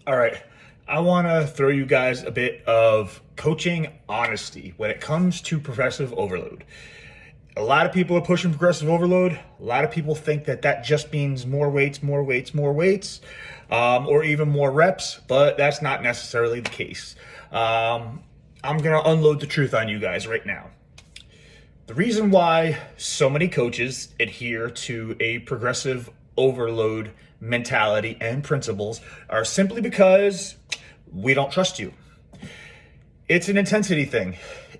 All right. I want to throw you guys a bit of coaching honesty when it comes to progressive overload. A lot of people are pushing progressive overload. A lot of people think that that just means more weights, more weights, more weights, or even more reps, but that's not necessarily the case. I'm going to unload the truth on you guys right now. The reason why so many coaches adhere to a progressive overload mentality and principles are simply because we don't trust you. It's an intensity thing.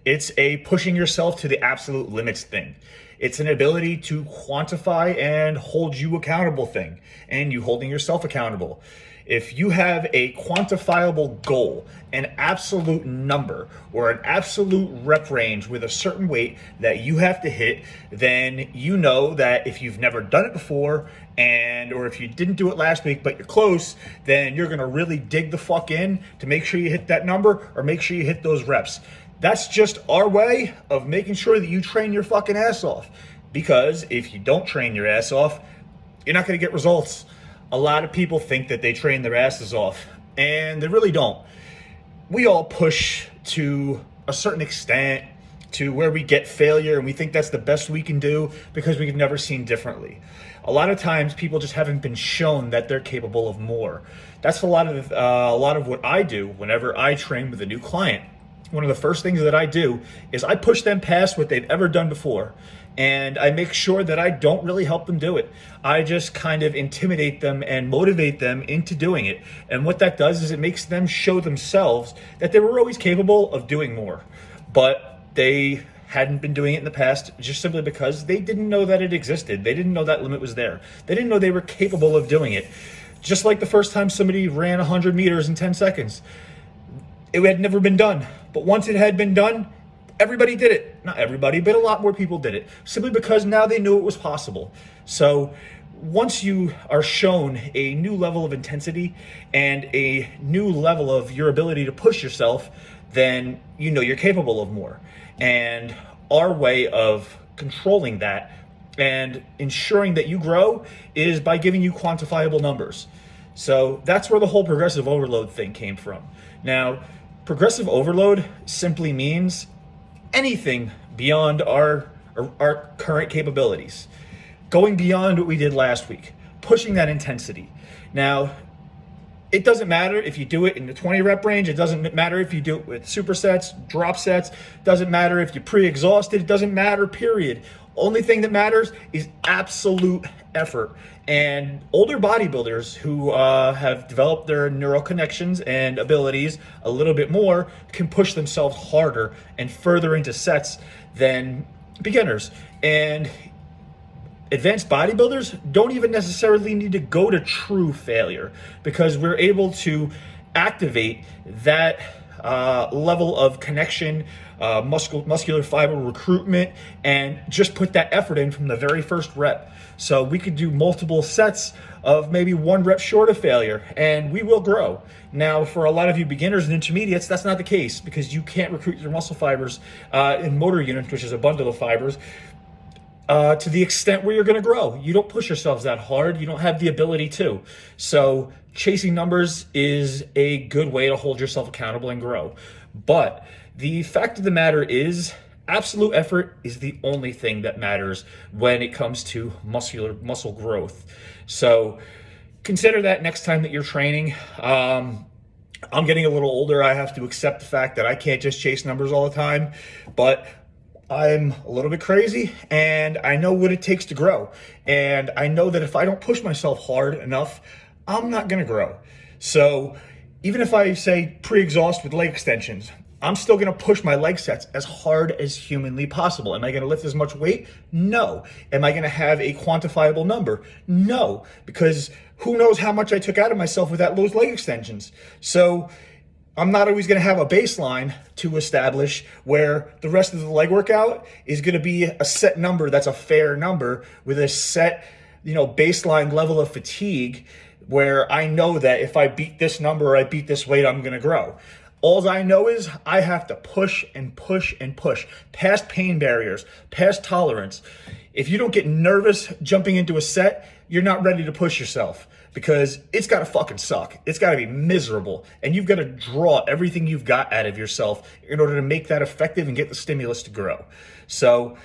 It's a pushing yourself to the absolute limits thing. It's an ability to quantify and hold you accountable thing, and you holding yourself accountable. If you have a quantifiable goal, an absolute number, or an absolute rep range with a certain weight that you have to hit, then you know that if you've never done it before, or if you didn't do it last week but you're close, then you're gonna really dig the fuck in to make sure you hit that number or make sure you hit those reps. That's just our way of making sure that you train your fucking ass off. Because if you don't train your ass off, you're not gonna get results. A lot of people think that they train their asses off, and they really don't. We all push to a certain extent to where we get failure, and we think that's the best we can do because we've never seen differently. A lot of times, people just haven't been shown that they're capable of more. That's a lot of what I do whenever I train with a new client. One of the first things that I do is I push them past what they've ever done before. And I make sure that I don't really help them do it. I just kind of intimidate them and motivate them into doing it. And what that does is it makes them show themselves that they were always capable of doing more. But they hadn't been doing it in the past just simply because they didn't know that it existed. They didn't know that limit was there. They didn't know they were capable of doing it. Just like the first time somebody ran 100 meters in 10 seconds. It had never been done. But once it had been done, everybody did it. Not everybody, but a lot more people did it. Simply because now they knew it was possible. So once you are shown a new level of intensity and a new level of your ability to push yourself, then you know you're capable of more. And our way of controlling that and ensuring that you grow is by giving you quantifiable numbers. So that's where the whole progressive overload thing came from. Now, progressive overload simply means anything beyond our current capabilities, going beyond what we did last week, pushing that intensity. Now, it doesn't matter if you do it in the 20 rep range. It doesn't matter if you do it with supersets, drop sets. It doesn't matter if you're pre-exhausted. It doesn't matter, period. Only thing that matters is absolute effort. And older bodybuilders who have developed their neural connections and abilities a little bit more can push themselves harder and further into sets than beginners. And advanced bodybuilders don't even necessarily need to go to true failure because we're able to activate that level of connection, muscular fiber recruitment, and just put that effort in from the very first rep. So we could do multiple sets of maybe one rep short of failure, and we will grow. Now, for a lot of you beginners and intermediates, that's not the case because you can't recruit your muscle fibers in motor units, which is a bundle of fibers, to the extent where you're going to grow. You don't push yourselves that hard. You don't have the ability to. So chasing numbers is a good way to hold yourself accountable and grow. But the fact of the matter is, absolute effort is the only thing that matters when it comes to muscle growth. So consider that next time that you're training. I'm getting a little older. I have to accept the fact that I can't just chase numbers all the time. But I'm a little bit crazy and I know what it takes to grow. And I know that if I don't push myself hard enough, I'm not going to grow. So even if I say pre-exhaust with leg extensions, I'm still going to push my leg sets as hard as humanly possible. Am I going to lift as much weight? No. Am I going to have a quantifiable number? No, because who knows how much I took out of myself with those leg extensions. So I'm not always going to have a baseline to establish where the rest of the leg workout is going to be a set number that's a fair number with a set, baseline level of fatigue where I know that if I beat this number or I beat this weight, I'm going to grow. All I know is I have to push and push and push past pain barriers, past tolerance. If you don't get nervous jumping into a set, you're not ready to push yourself. because it's got to fucking suck. It's got to be miserable. And you've got to draw everything you've got out of yourself in order to make that effective and get the stimulus to grow. So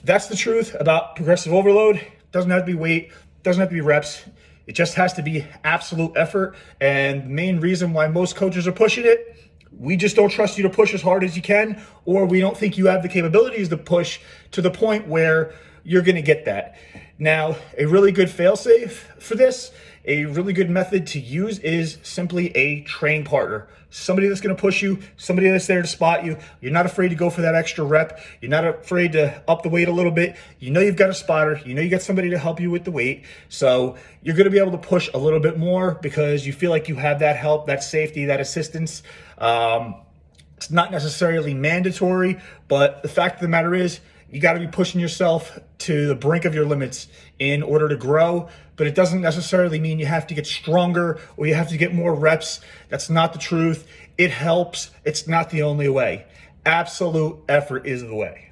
that's the truth about progressive overload. Doesn't have to be weight, doesn't have to be reps. It just has to be absolute effort. And the main reason why most coaches are pushing it, we just don't trust you to push as hard as you can, or we don't think you have the capabilities to push to the point where you're going to get that. Now, a really good fail-safe for this, a really good method to use is simply a train partner. Somebody that's going to push you, somebody that's there to spot you. You're not afraid to go for that extra rep. You're not afraid to up the weight a little bit. You know you've got a spotter. You know you got somebody to help you with the weight. So you're going to be able to push a little bit more because you feel like you have that help, that safety, that assistance. It's not necessarily mandatory, but the fact of the matter is, you got to be pushing yourself to the brink of your limits in order to grow, but it doesn't necessarily mean you have to get stronger or you have to get more reps. That's not the truth. It helps. It's not the only way. Absolute effort is the way.